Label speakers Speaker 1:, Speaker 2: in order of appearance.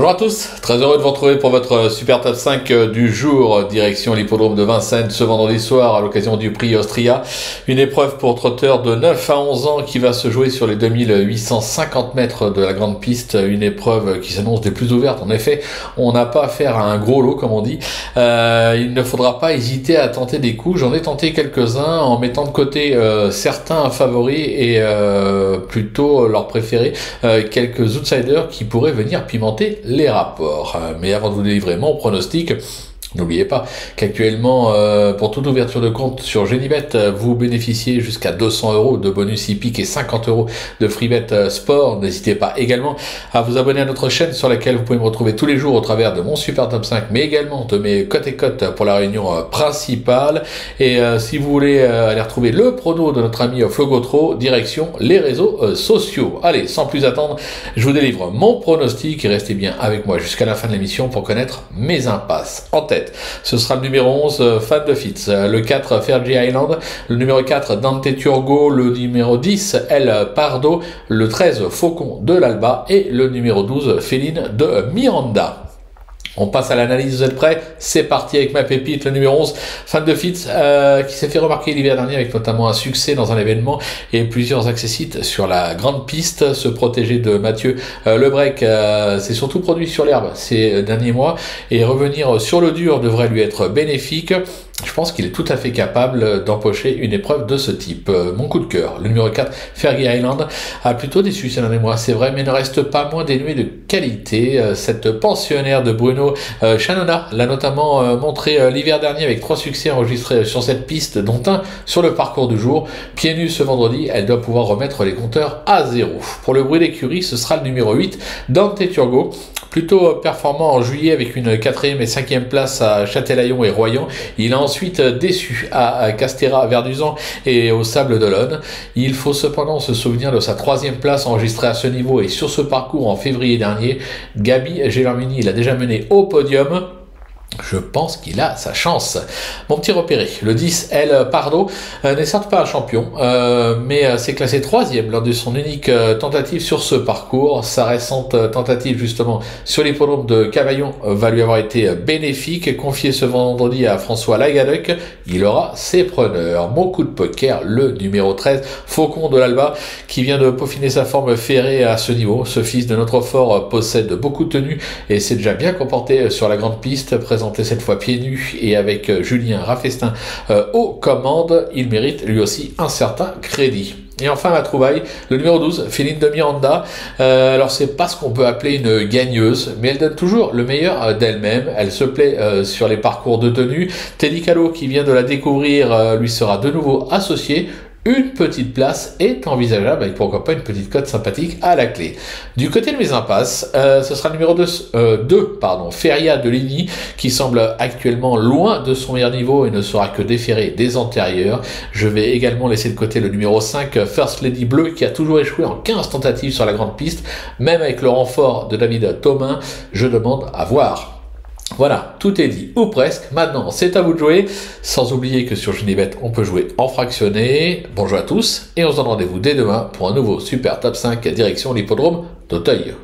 Speaker 1: Bonjour à tous, très heureux de vous retrouver pour votre Super Top 5 du jour, direction l'hippodrome de Vincennes ce vendredi soir à l'occasion du prix Austria. Une épreuve pour trotteurs de 9 à 11 ans qui va se jouer sur les 2850 mètres de la grande piste, une épreuve qui s'annonce des plus ouvertes. En effet, on n'a pas affaire à un gros lot comme on dit. Il ne faudra pas hésiter à tenter des coups, j'en ai tenté quelques-uns en mettant de côté certains favoris et plutôt leurs préférés, quelques outsiders qui pourraient venir pimenter les rapports. Mais avant de vous délivrer mon pronostic, n'oubliez pas qu'actuellement, pour toute ouverture de compte sur Genibet, vous bénéficiez jusqu'à 200 € de bonus hippique et 50 € de freebet sport. N'hésitez pas également à vous abonner à notre chaîne sur laquelle vous pouvez me retrouver tous les jours au travers de mon Super Top 5, mais également de mes cotes et cotes pour la réunion principale. Et si vous voulez aller retrouver le prono de notre ami Flo Gautreau, direction les réseaux sociaux. Allez, sans plus attendre, je vous délivre mon pronostic et restez bien avec moi jusqu'à la fin de l'émission pour connaître mes impasses. En tête, ce sera le numéro 11, Fan de Fitz, le 4, Fergie Island, le numéro 4, Dante Turgo, le numéro 10, El Pardo, le 13, Faucon de l'Alba et le numéro 12, Féline de Miranda. On passe à l'analyse, vous êtes prêts? C'est parti avec ma pépite, le numéro 11, Fan de Fitz, qui s'est fait remarquer l'hiver dernier avec notamment un succès dans un événement et plusieurs accessites sur la grande piste. Se protéger de Mathieu Lebrecq, c'est surtout produit sur l'herbe ces derniers mois et revenir sur le dur devrait lui être bénéfique. Je pense qu'il est tout à fait capable d'empocher une épreuve de ce type. Mon coup de cœur, le numéro 4, Fergie Island, a plutôt déçu ces derniers mois, c'est vrai, mais ne reste pas moins dénué de qualité. Cette pensionnaire de Bruno Chanona l'a notamment montré l'hiver dernier avec 3 succès enregistrés sur cette piste, dont un sur le parcours du jour. Pieds nus ce vendredi, elle doit pouvoir remettre les compteurs à zéro. Pour le bruit d'écurie, ce sera le numéro 8, Dante Turgo, plutôt performant en juillet avec une 4e et 5e place à Châtelaillon et Royan. Il a ensuite déçu à Castéra, Verduzan et au Sable d'Olonne. Il faut cependant se souvenir de sa 3e place enregistrée à ce niveau et sur ce parcours en février dernier. Gabi Gelormini, il a déjà mené au podium. Je pense qu'il a sa chance. Mon petit repéré, le 10, El Pardo, n'est certes pas un champion, mais s'est classé 3e lors de son unique tentative sur ce parcours. Sa récente tentative justement sur l'hippodrome de Cavaillon va lui avoir été bénéfique. Confié ce vendredi à François Lagadec, il aura ses preneurs. Mon coup de poker, le numéro 13, Faucon de l'Alba, qui vient de peaufiner sa forme ferrée à ce niveau. Ce fils de notre fort possède beaucoup de tenues et s'est déjà bien comporté sur la grande piste, présenté cette fois pieds nus et avec Julien Raffestin aux commandes. Il mérite lui aussi un certain crédit. Et enfin ma trouvaille, le numéro 12, Féline de Miranda. Alors c'est pas ce qu'on peut appeler une gagneuse, mais elle donne toujours le meilleur d'elle-même. Elle se plaît sur les parcours de tenue. Teddy Callot, qui vient de la découvrir, lui sera de nouveau associé. Une petite place est envisageable avec pourquoi pas une petite cote sympathique à la clé. Du côté de mes impasses, ce sera le numéro 2, Feria de Ligny, qui semble actuellement loin de son meilleur niveau et ne sera que déféré des antérieurs. Je vais également laisser de côté le numéro 5, First Lady Bleu, qui a toujours échoué en 15 tentatives sur la grande piste. Même avec le renfort de David Thomin, je demande à voir. Voilà, tout est dit, ou presque. Maintenant, c'est à vous de jouer. Sans oublier que sur Genibet, on peut jouer en fractionné. Bonjour à tous, et on se donne rendez-vous dès demain pour un nouveau Super Top 5 direction l'hippodrome d'Auteuil.